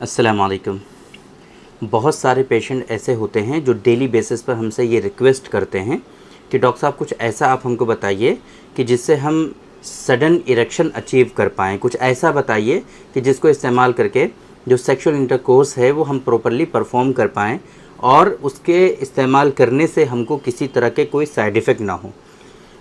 अस्सलाम वालेकुम। बहुत सारे पेशेंट ऐसे होते हैं जो डेली बेसिस पर हमसे ये रिक्वेस्ट करते हैं कि डॉक्टर साहब कुछ ऐसा आप हमको बताइए कि जिससे हम सडन इरेक्शन अचीव कर पाएँ। कुछ ऐसा बताइए कि जिसको इस्तेमाल करके जो सेक्सुअल इंटरकोर्स है वो हम प्रॉपर्ली परफॉर्म कर पाएँ और उसके इस्तेमाल करने से हमको किसी तरह के कोई साइड इफ़ेक्ट ना हो।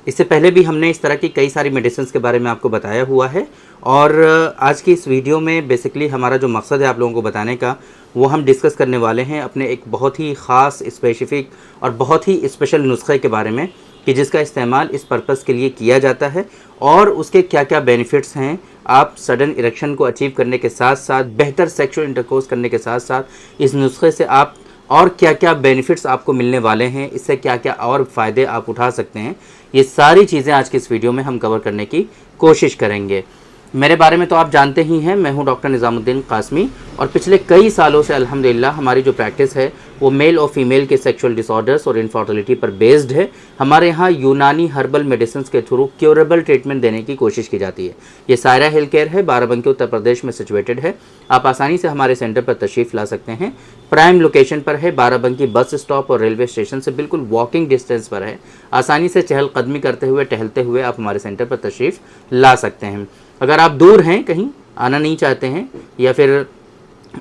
इससे पहले भी हमने इस तरह की कई सारी मेडिसिन्स के बारे में आपको बताया हुआ है और आज की इस वीडियो में बेसिकली हमारा जो मकसद है आप लोगों को बताने का वो हम डिस्कस करने वाले हैं अपने एक बहुत ही ख़ास स्पेसिफ़िक और बहुत ही स्पेशल नुस्खे के बारे में कि जिसका इस्तेमाल इस पर्पज़ के लिए किया जाता है और उसके क्या क्या बेनिफिट्स हैं। आप सडन इरेक्शन को अचीव करने के साथ साथ बेहतर सेक्सुअल इंटरकोर्स करने के साथ साथ इस नुस्खे से आप और क्या क्या बेनिफिट्स आपको मिलने वाले हैं, इससे क्या क्या और फ़ायदे आप उठा सकते हैं, ये सारी चीज़ें आज की इस वीडियो में हम कवर करने की कोशिश करेंगे। मेरे बारे में तो आप जानते ही हैं, मैं हूं डॉक्टर निज़ामुद्दीन कासमी और पिछले कई सालों से अल्हम्दुलिल्लाह हमारी जो प्रैक्टिस है वो मेल और फीमेल के सेक्सुअल डिसऑर्डर्स और इनफर्टिलिटी पर बेस्ड है। हमारे यहाँ यूनानी हर्बल मेडिसिन के थ्रू क्योरेबल ट्रीटमेंट देने की कोशिश की जाती है। ये सायरा हेल्थ केयर है, बाराबंकी उत्तर प्रदेश में सिचुएटेड है। आप आसानी से हमारे सेंटर पर तशरीफ़ ला सकते हैं। प्राइम लोकेशन पर है, बाराबंकी बस स्टॉप और रेलवे स्टेशन से बिल्कुल वॉकिंग डिस्टेंस पर है। आसानी से चहलकदमी करते हुए टहलते हुए आप हमारे सेंटर पर तशरीफ़ ला सकते हैं। अगर आप दूर हैं, कहीं आना नहीं चाहते हैं या फिर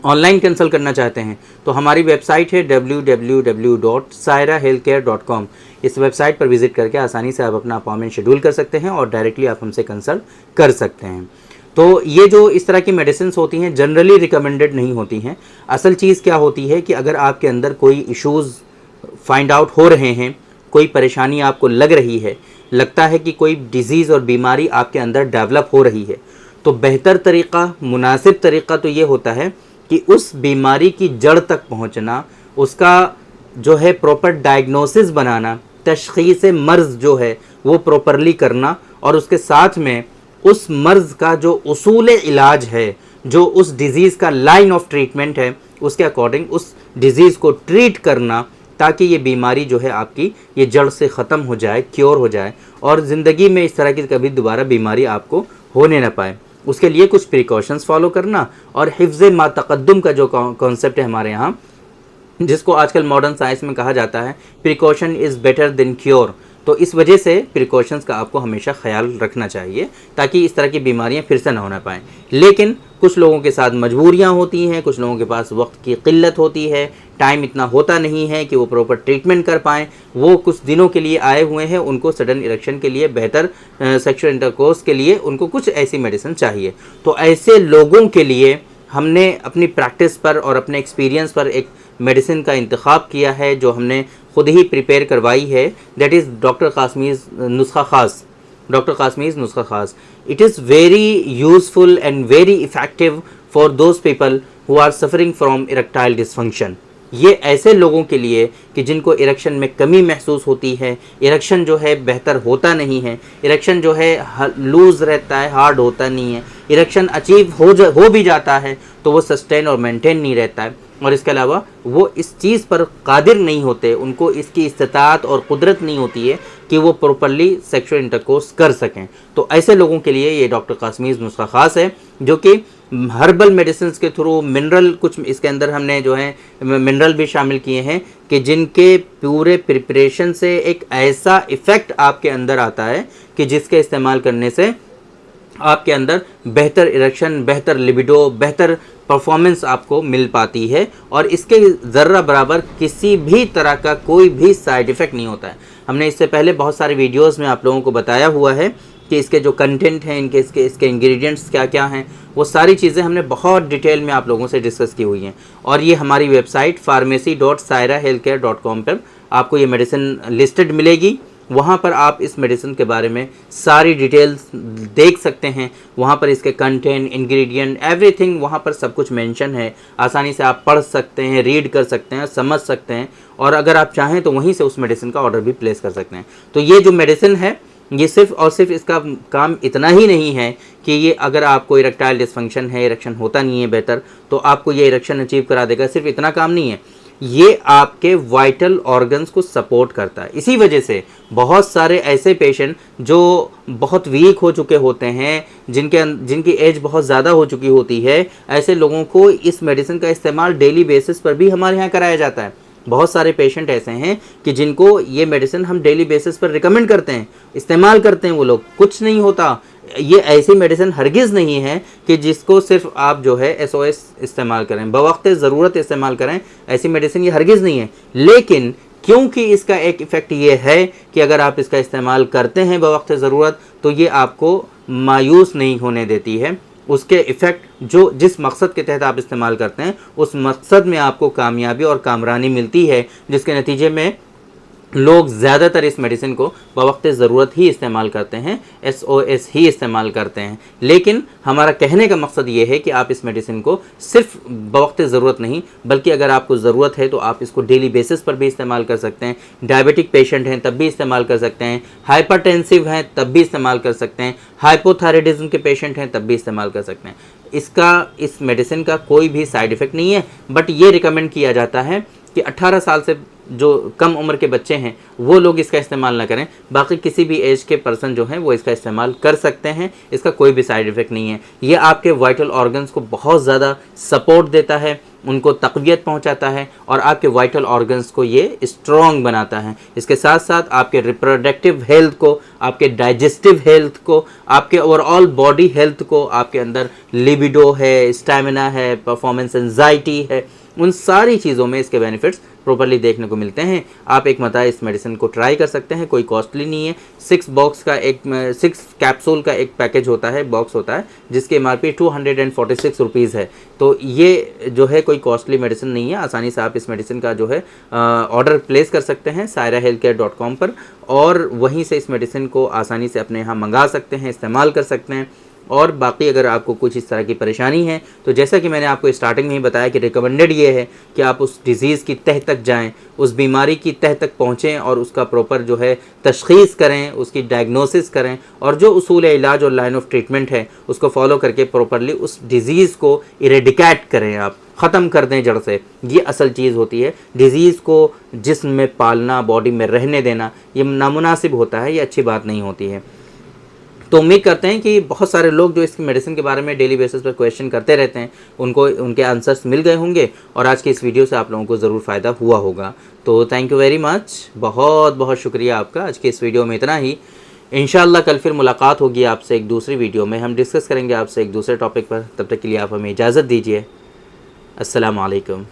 ऑनलाइन कैंसिल करना चाहते हैं तो हमारी वेबसाइट है www.sairahealthcare.com। इस वेबसाइट पर विज़िट करके आसानी से आप अपना अपॉइंटमेंट शेड्यूल कर सकते हैं और डायरेक्टली आप हमसे कंसल्ट कर सकते हैं। तो ये जो इस तरह की मेडिसिन्स होती हैं जनरली रिकमेंडेड नहीं होती हैं। असल चीज़ क्या होती है कि अगर आपके अंदर कोई इश्यूज़ फाइंड आउट हो रहे हैं, कोई परेशानी आपको लग रही है, लगता है कि कोई डिज़ीज़ और बीमारी आपके अंदर डेवलप हो रही है, तो बेहतर तरीक़ा, मुनासिब तरीक़ा तो ये होता है कि उस बीमारी की जड़ तक पहुंचना, उसका जो है प्रॉपर डायग्नोसिस बनाना, तशख़ीस मर्ज़ जो है वो प्रॉपरली करना और उसके साथ में उस मर्ज़ का जो उसूल इलाज है, जो उस डिज़ीज़ का लाइन ऑफ ट्रीटमेंट है, उसके अकॉर्डिंग उस डिज़ीज़ को ट्रीट करना ताकि ये बीमारी जो है आपकी ये जड़ से ख़त्म हो जाए, क्योर हो जाए और ज़िंदगी में इस तरह की कभी दोबारा बीमारी आपको होने ना पाए। उसके लिए कुछ प्रिकॉशंस फॉलो करना और हिफ्ज़ मा तक़द्दुम का जो कॉन्सेप्ट है हमारे यहाँ, जिसको आजकल मॉडर्न साइंस में कहा जाता है precaution is better than cure. तो इस वजह से प्रिकॉशंस का आपको हमेशा ख्याल रखना चाहिए ताकि इस तरह की बीमारियां फिर से ना होना पाएँ। लेकिन कुछ लोगों के साथ मजबूरियां होती हैं, कुछ लोगों के पास वक्त की किल्लत होती है, टाइम इतना होता नहीं है कि वो प्रॉपर ट्रीटमेंट कर पाएँ। वो कुछ दिनों के लिए आए हुए हैं, उनको सडन इरेक्शन के लिए, बेहतर सेक्सुअल इंटरकोर्स के लिए उनको कुछ ऐसी मेडिसिन चाहिए। तो ऐसे लोगों के लिए हमने अपनी प्रैक्टिस पर और अपने एक्सपीरियंस पर एक मेडिसिन का इंतखाब किया है जो हमने खुद ही प्रिपेयर करवाई है। दैट इज़ डॉक्टर कासमीज़ नुस्खा ख़ास। डॉक्टर कासमीज़ नुस्खा ख़ास, it is very useful and very effective for those people who are suffering from erectile dysfunction. ये ऐसे लोगों के लिए कि जिनको इरेक्शन में कमी महसूस होती है, इरेक्शन जो है बेहतर होता नहीं है, इरेक्शन जो है लूज़ रहता है, हार्ड होता नहीं है, इरेक्शन अचीव हो भी जाता है तो वो सस्टेन और मेंटेन नहीं रहता है और इसके अलावा वो इस चीज़ पर कादिर नहीं होते, उनको इसकी इस्तात और कुदरत नहीं होती है कि वो प्रॉपर्ली सेक्सुअल इंटरकोर्स कर सकें। तो ऐसे लोगों के लिए ये डॉक्टर कासमीज़ नुस्खा ख़ास है जो कि हर्बल मेडिसिन के थ्रू मिनरल, कुछ इसके अंदर हमने जो है मिनरल भी शामिल किए हैं कि जिनके पूरे प्रिपरेशन से एक ऐसा इफ़ेक्ट आपके अंदर आता है कि जिसके इस्तेमाल करने से आपके अंदर बेहतर इरेक्शन, बेहतर लिबिडो, बेहतर परफॉर्मेंस आपको मिल पाती है और इसके ज़र्रा बराबर किसी भी तरह का कोई भी साइड इफ़ेक्ट नहीं होता है। हमने इससे पहले बहुत सारे वीडियोस में आप लोगों को बताया हुआ है कि इसके जो कंटेंट हैं, इसके इंग्रेडिएंट्स क्या क्या हैं, वो सारी चीज़ें हमने बहुत डिटेल में आप लोगों से डिस्कस की हुई हैं और ये हमारी वेबसाइट pharmacy.sairahealthcare.com पर आपको ये मेडिसिन लिस्टेड मिलेगी। वहाँ पर आप इस मेडिसिन के बारे में सारी डिटेल्स देख सकते हैं। वहाँ पर इसके कंटेंट, इंग्रेडिएंट, एवरीथिंग वहाँ पर सब कुछ मेंशन है। आसानी से आप पढ़ सकते हैं, रीड कर सकते हैं, समझ सकते हैं और अगर आप चाहें तो वहीं से उस मेडिसिन का ऑर्डर भी प्लेस कर सकते हैं। तो ये जो मेडिसिन है ये सिर्फ और सिर्फ इसका काम इतना ही नहीं है कि ये अगर आपको इरेक्टाइल डिसफंक्शन है, इरेक्शन होता नहीं है बेहतर, तो आपको ये इरेक्शन अचीव करा देगा, सिर्फ इतना काम नहीं है। ये आपके वाइटल ऑर्गन्स को सपोर्ट करता है। इसी वजह से बहुत सारे ऐसे पेशेंट जो बहुत वीक हो चुके होते हैं, जिनकी एज बहुत ज़्यादा हो चुकी होती है, ऐसे लोगों को इस मेडिसिन का इस्तेमाल डेली बेसिस पर भी हमारे यहाँ कराया जाता है। बहुत सारे पेशेंट ऐसे हैं कि जिनको ये मेडिसिन हम डेली बेसिस पर रिकमेंड करते हैं, इस्तेमाल करते हैं, वो लोग कुछ नहीं होता। ये ऐसी मेडिसिन हरगिज़ नहीं है कि जिसको सिर्फ आप जो है SOS इस्तेमाल करें, बवक्त ज़रूरत इस्तेमाल करें, ऐसी मेडिसिन ये हरगिज़ नहीं है। लेकिन क्योंकि इसका एक इफ़ेक्ट ये है कि अगर आप इसका इस्तेमाल करते हैं बवक्त ज़रूरत, तो ये आपको मायूस नहीं होने देती है। उसके इफ़ेक्ट जो जिस मकसद के तहत आप इस्तेमाल करते हैं, उस मकसद में आपको कामयाबी और कामरानी मिलती है, जिसके नतीजे में लोग ज़्यादातर इस मेडिसिन को बवक्त ज़रूरत ही इस्तेमाल करते हैं, SOS ही इस्तेमाल करते हैं। लेकिन हमारा कहने का मकसद ये है कि आप इस मेडिसिन को सिर्फ बवक्त ज़रूरत नहीं, बल्कि अगर आपको ज़रूरत है तो आप इसको डेली बेसिस पर भी इस्तेमाल कर सकते हैं। डायबिटिक पेशेंट हैं तब भी इस्तेमाल कर सकते हैं, हाइपरटेंसिव हैं तब भी इस्तेमाल कर सकते हैं, हाइपोथायराइडिज्म के पेशेंट हैं तब भी इस्तेमाल कर सकते हैं। इस मेडिसिन का कोई भी साइड इफ़ेक्ट नहीं है, बट ये रिकमेंड किया जाता है कि 18 साल से जो कम उम्र के बच्चे हैं वो लोग इसका इस्तेमाल ना करें। बाकी किसी भी एज के पर्सन जो हैं वो इसका इस्तेमाल कर सकते हैं, इसका कोई भी साइड इफ़ेक्ट नहीं है। ये आपके वाइटल ऑर्गन्स को बहुत ज़्यादा सपोर्ट देता है, उनको तक़वियत पहुंचाता है और आपके वाइटल ऑर्गन्स को ये स्ट्रॉन्ग बनाता है। इसके साथ साथ आपके रिप्रोडक्टिव हेल्थ को, आपके डाइजेस्टिव हेल्थ को, आपके ओवरऑल बॉडी हेल्थ को, आपके अंदर लिबिडो है, स्टैमिना है, परफॉर्मेंस एंजाइटी है, उन सारी चीज़ों में इसके बेनिफिट्स प्रॉपर्ली देखने को मिलते हैं। आप एक मरतबा इस मेडिसिन को ट्राई कर सकते हैं, कोई कॉस्टली नहीं है। 6 कैप्सूल का एक पैकेज होता है, बॉक्स होता है, जिसकी MRP 246 रुपीज़ है। तो ये जो है कोई कॉस्टली मेडिसिन नहीं है। आसानी से आप इस मेडिसिन का जो है ऑर्डर प्लेस कर सकते हैं sairahealthcare.com पर, और वहीं से इस मेडिसिन को आसानी से अपने यहाँ मंगा सकते हैं, इस्तेमाल कर सकते हैं। और बाकी अगर आपको कुछ इस तरह की परेशानी है तो जैसा कि मैंने आपको स्टार्टिंग में ही बताया कि रिकमेंडेड ये है कि आप उस डिज़ीज़ की तह तक जाएं, उस बीमारी की तह तक पहुँचें और उसका प्रॉपर जो है तशख़ीस करें, उसकी डायग्नोसिस करें, और जो उसूल इलाज और लाइन ऑफ ट्रीटमेंट है उसको फॉलो करके प्रॉपरली उस डिज़ीज़ को इरेडिकेट करें, आप ख़त्म कर दें जड़ से। ये असल चीज़ होती है। डिज़ीज़ को जिस्म में पालना, बॉडी में रहने देना, ये नामुनासिब होता है, ये अच्छी बात नहीं होती है। तो उम्मीद करते हैं कि बहुत सारे लोग जो इस मेडिसिन के बारे में डेली बेसिस पर क्वेश्चन करते रहते हैं, उनको उनके आंसर्स मिल गए होंगे और आज की इस वीडियो से आप लोगों को ज़रूर फ़ायदा हुआ होगा। तो थैंक यू वेरी मच, बहुत बहुत शुक्रिया आपका। आज की इस वीडियो में इतना ही। इंशाअल्लाह कल फिर मुलाकात होगी आपसे एक दूसरी वीडियो में, हम डिस्कस करेंगे आपसे एक दूसरे टॉपिक पर। तब तक के लिए आप हमें इजाज़त दीजिए। अस्सलाम वालेकुम।